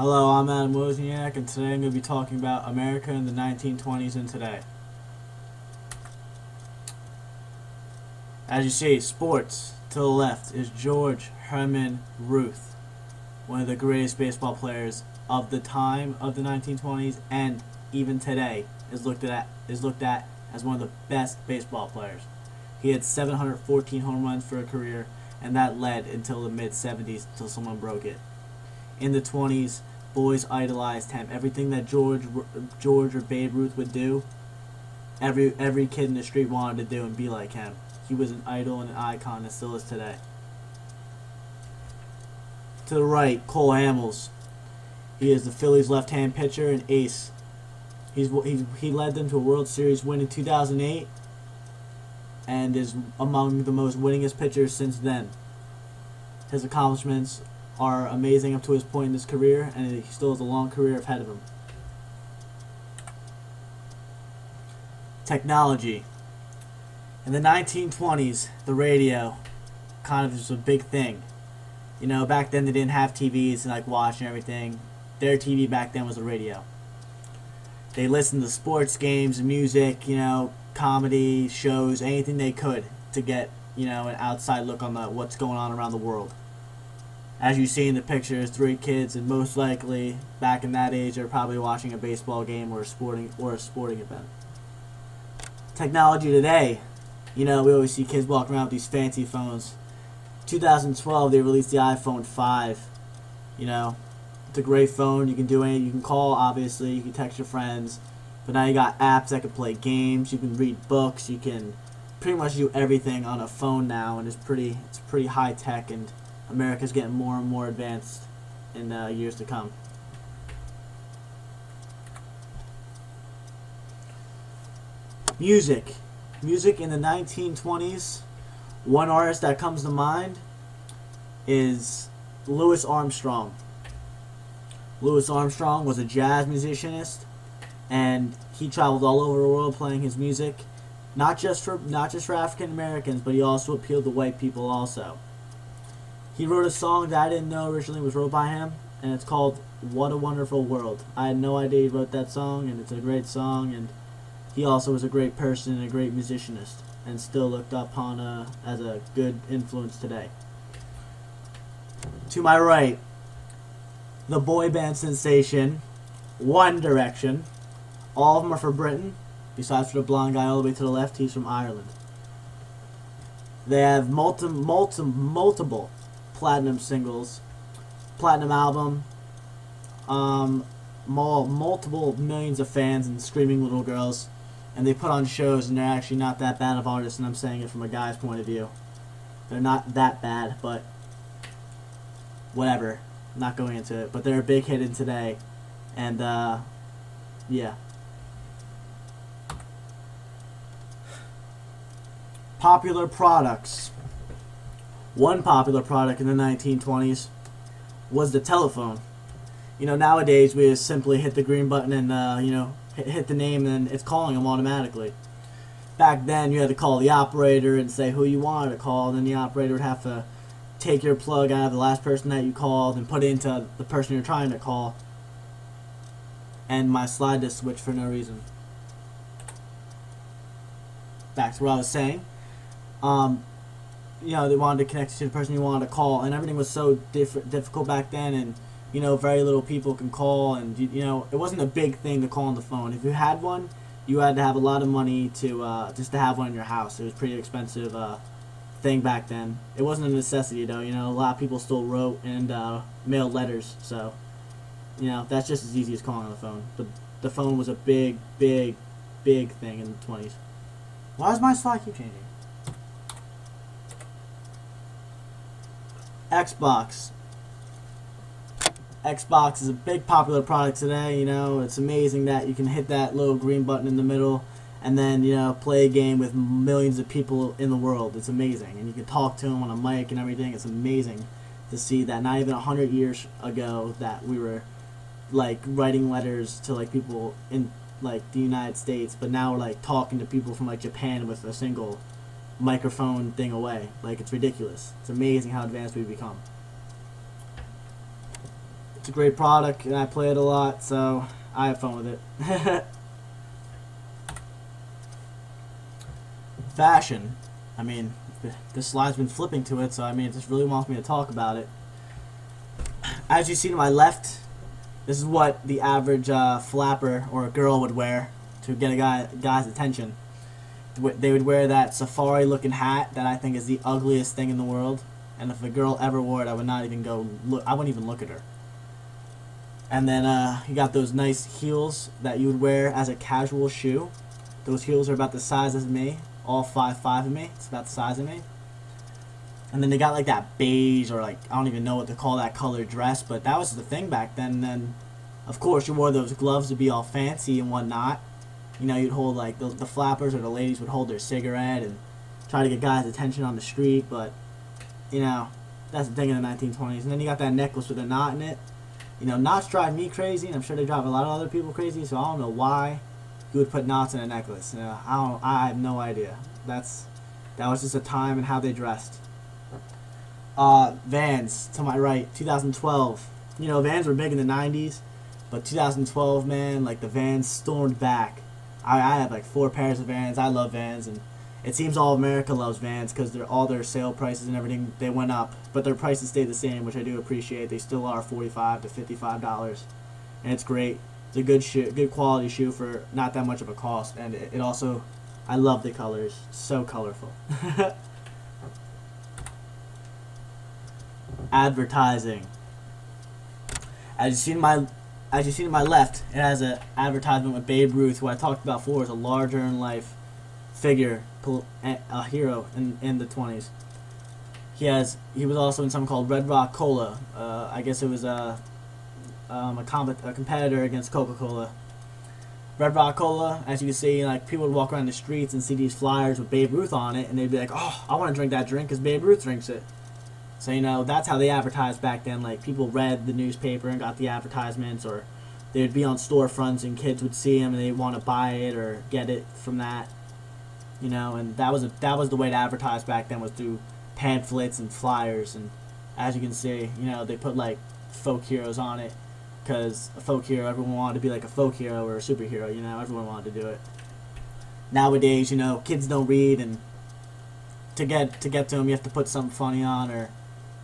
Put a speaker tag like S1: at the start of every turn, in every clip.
S1: Hello, I'm Adam Wozniak, and today I'm going to be talking about America in the 1920s and today. As you see, sports to the left is George Herman Ruth, one of the greatest baseball players of the time of the 1920s, and even today is looked at as one of the best baseball players. He had 714 home runs for a career, and that led until the mid-70s until someone broke it. In the 20s, boys idolized him. Everything that George or Babe Ruth would do, every kid in the street wanted to do and be like him. He was an idol and an icon and still is today. To the right, Cole Hamels. He is the Phillies' left-hand pitcher and ace. He led them to a World Series win in 2008 and is among the most winningest pitchers since then. His accomplishments are amazing up to his point in his career, and he still has a long career ahead of him. Technology. In the 1920s, the radio kind of was a big thing. You know, back then they didn't have TVs and like watching everything. Their TV back then was the radio. They listened to sports games, music, you know, comedy, shows, anything they could to get, you know, an outside look on what's going on around the world. As you see in the pictures, 3 kids, and most likely back in that age, they're probably watching a baseball game or a sporting event. Technology today, you know, we always see kids walking around with these fancy phones. 2012, they released the iPhone 5. You know, it's a great phone. You can do anything. You can call, obviously. You can text your friends. But now you got apps that can play games. You can read books. You can pretty much do everything on a phone now, and it's pretty high tech, and America's getting more and more advanced in years to come. Music. Music in the 1920s, one artist that comes to mind is Louis Armstrong. Louis Armstrong was a jazz musicianist, and he traveled all over the world playing his music, not just for African Americans, but he also appealed to white people also. He wrote a song that I didn't know originally was wrote by him, and it's called What a Wonderful World. I had no idea he wrote that song, and it's a great song, and he also was a great person and a great musicianist, and still looked upon as a good influence today. To my right, the boy band sensation, One Direction. All of them are from Britain, besides for the blonde guy all the way to the left, he's from Ireland. They have multiple platinum singles, platinum album, multiple millions of fans and screaming little girls, and they put on shows, and they're actually not that bad of artists, and I'm saying it from a guy's point of view. They're not that bad, but whatever. I'm not going into it, but they're a big hit in today, and yeah. Popular products. One popular product in the 1920s was the telephone. You know, nowadays we just simply hit the green button and, you know, hit the name and it's calling them automatically. Back then you had to call the operator and say who you wanted to call, and then the operator would have to take your plug out of the last person that you called and put it into the person you're trying to call. And my slide just switched for no reason. Back to what I was saying. You know, they wanted to connect you to the person you wanted to call, and everything was so difficult back then, and you know, very little people can call, and you know, it wasn't a big thing to call on the phone. If you had one, you had to have a lot of money to just to have one in your house. It was a pretty expensive thing back then. It wasn't a necessity though. You know, a lot of people still wrote and mailed letters, so you know, that's just as easy as calling on the phone. The phone was a big thing in the 20s. Why does my slide keep changing? Xbox. Xbox is a big popular product today. You know, it's amazing that you can hit that little green button in the middle and then, you know, play a game with millions of people in the world. It's amazing, and you can talk to them on a mic and everything. It's amazing to see that not even 100 years ago that we were like writing letters to like people in like the United States, but now we're like talking to people from like Japan with a single microphone thing away. Like, it's ridiculous. It's amazing how advanced we've become. It's a great product, and I play it a lot, so I have fun with it. Fashion. I mean, this slide's been flipping to it, so I mean, it just really wants me to talk about it. As you see to my left, this is what the average flapper or a girl would wear to get a guy's attention. They would wear that safari-looking hat that I think is the ugliest thing in the world. And if a girl ever wore it, I would not even go look. I wouldn't even look at her. And then you got those nice heels that you would wear as a casual shoe. Those heels are about the size of me, all 5'5" of me. It's about the size of me. And then they got like that beige, or like, I don't even know what to call that color dress, but that was the thing back then. And then, of course, you wore those gloves to be all fancy and whatnot. You know, you'd hold like the flappers or the ladies would hold their cigarette and try to get guys' attention on the street, but you know, that's the thing in the 1920s. And then you got that necklace with a knot in it. You know, knots drive me crazy, and I'm sure they drive a lot of other people crazy, so I don't know why you would put knots in a necklace. You know, I have no idea. That was just a time and how they dressed. Vans, to my right, 2012. You know, Vans were big in the 90s, but 2012, man, like the Vans stormed back. I have like 4 pairs of Vans. I love Vans, and it seems all America loves Vans because all their sale prices and everything, they went up, but their prices stayed the same, which I do appreciate. They still are $45 to $55, and it's great. It's a good shoe, good quality shoe for not that much of a cost, and it also, I love the colors. So colorful. Advertising. As you see to my left, it has an advertisement with Babe Ruth, who I talked about before, is a larger-in-life figure, a hero in the 20s. He was also in something called Red Rock Cola. I guess it was a competitor against Coca-Cola. Red Rock Cola, as you can see, like people would walk around the streets and see these flyers with Babe Ruth on it, and they'd be like, "Oh, I want to drink that drink because Babe Ruth drinks it." So you know, that's how they advertised back then. Like people read the newspaper and got the advertisements, or they would be on storefronts and kids would see them and they'd want to buy it or get it from that. You know, and that was the way to advertise back then, was through pamphlets and flyers. And as you can see, you know, they put like folk heroes on it, because a folk hero, everyone wanted to be like a folk hero or a superhero. You know, everyone wanted to do it. Nowadays, you know, kids don't read, and to get to them, you have to put something funny on or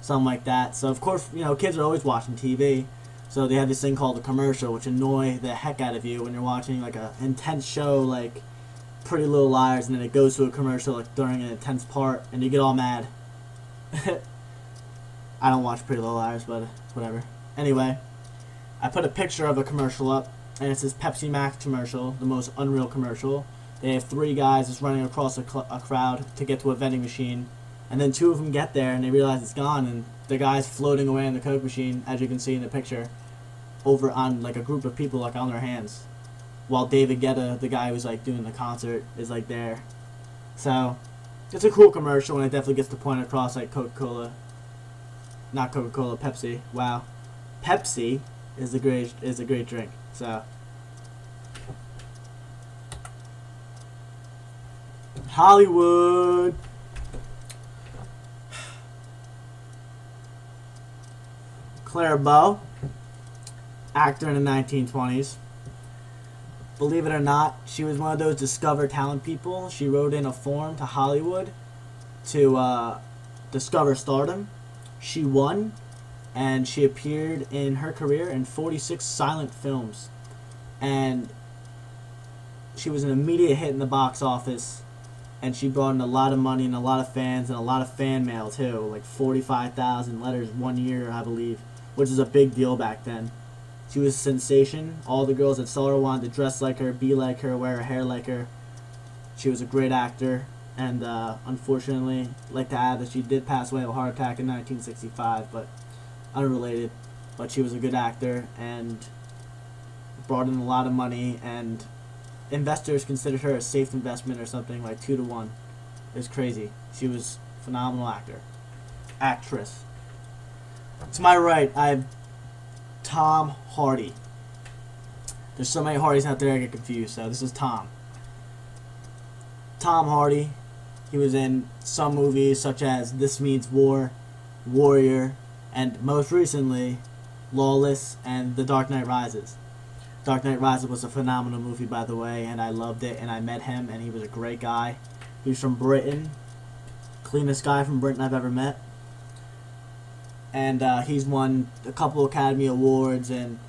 S1: something like that. So of course, you know, kids are always watching TV. So they have this thing called a commercial, which annoy the heck out of you when you're watching like a intense show like Pretty Little Liars, and then it goes to a commercial like during an intense part, and you get all mad. I don't watch Pretty Little Liars, but whatever. Anyway, I put a picture of a commercial up, and it's this Pepsi Max commercial, the most unreal commercial. They have 3 guys just running across a crowd to get to a vending machine, and then 2 of them get there and they realize it's gone, and the guy's floating away in the Coke machine, as you can see in the picture, over on like a group of people like on their hands, while David Guetta, the guy who's like doing the concert, is like there. So it's a cool commercial, and it definitely gets the point across, like Coca-Cola, not Coca-Cola, Pepsi. Wow, Pepsi is a great drink. So Hollywood. Claire Bow, actor in the 1920s. Believe it or not, she was one of those discover talent people. She wrote in a form to Hollywood to discover stardom. She won, and she appeared in her career in 46 silent films. And she was an immediate hit in the box office, and she brought in a lot of money and a lot of fans and a lot of fan mail too, like 45,000 letters 1 year, I believe, which is a big deal back then. She was a sensation. All the girls that saw her wanted to dress like her, be like her, wear her hair like her. She was a great actor, and unfortunately, I'd like to add that she did pass away of a heart attack in 1965, but unrelated. But she was a good actor and brought in a lot of money, and investors considered her a safe investment or something, like 2 to 1. It was crazy. She was a phenomenal actress. To my right, I have Tom Hardy. There's so many Hardys out there I get confused, so this is Tom. Tom Hardy, he was in some movies such as This Means War, Warrior, and most recently, Lawless, and The Dark Knight Rises. Dark Knight Rises was a phenomenal movie, by the way, and I loved it, and I met him, and he was a great guy. He was from Britain. Cleanest guy from Britain I've ever met. And he's won a couple Academy Awards and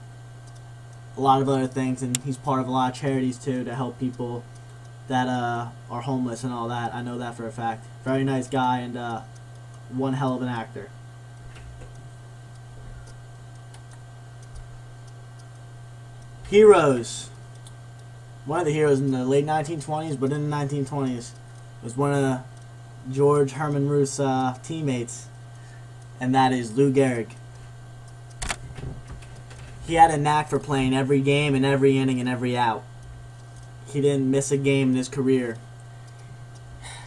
S1: a lot of other things, and he's part of a lot of charities, too, to help people that are homeless and all that. I know that for a fact. Very nice guy, and one hell of an actor. Heroes. One of the heroes in the late 1920s, but in the 1920s, was one of George Herman Ruth's teammates, and that is Lou Gehrig. He had a knack for playing every game and every inning and every out. He didn't miss a game in his career.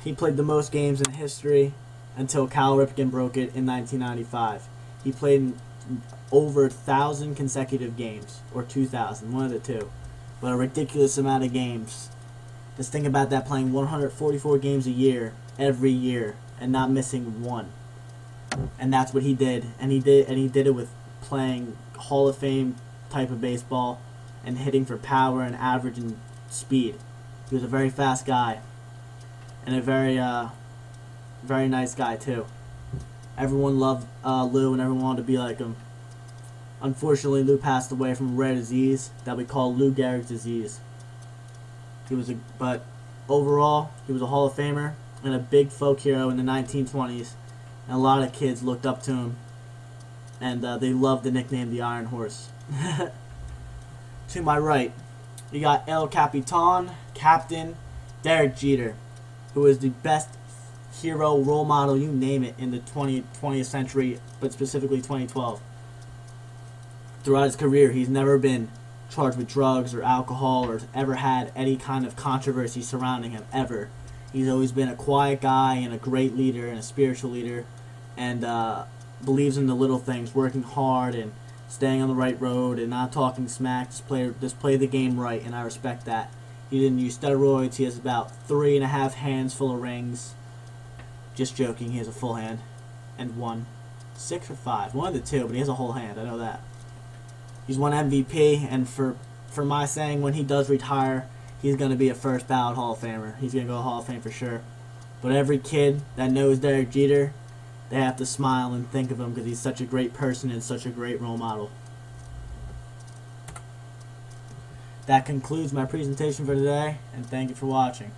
S1: He played the most games in history until Cal Ripken broke it in 1995. He played in over 1,000 consecutive games, or 2,000, one of the two, but a ridiculous amount of games. Just think about that, playing 144 games a year, every year, and not missing one. And that's what he did, and he did it with playing Hall of Fame type of baseball and hitting for power and average and speed. He was a very fast guy, and a very nice guy too. Everyone loved Lou, and everyone wanted to be like him. Unfortunately, Lou passed away from a rare disease that we call Lou Gehrig's disease. But overall, he was a Hall of Famer and a big folk hero in the 1920s, and a lot of kids looked up to him, and they loved the nickname the Iron Horse. To my right, you got El Capitan, Captain Derek Jeter, who is the best hero, role model, you name it, in the 20th century, but specifically 2012. Throughout his career, he's never been charged with drugs or alcohol or ever had any kind of controversy surrounding him, ever. He's always been a quiet guy and a great leader and a spiritual leader, and believes in the little things, working hard and staying on the right road and not talking smack, just play the game right, and I respect that. He didn't use steroids. He has about 3.5 hands full of rings. Just joking, he has a full hand. And 1, 6 or 5, one of the two, but he has a whole hand, I know that. He's won MVP, and for my saying, when he does retire, he's going to be a first ballot Hall of Famer. He's going to go Hall of Fame for sure. But every kid that knows Derek Jeter, they have to smile and think of him because he's such a great person and such a great role model. That concludes my presentation for today, and thank you for watching.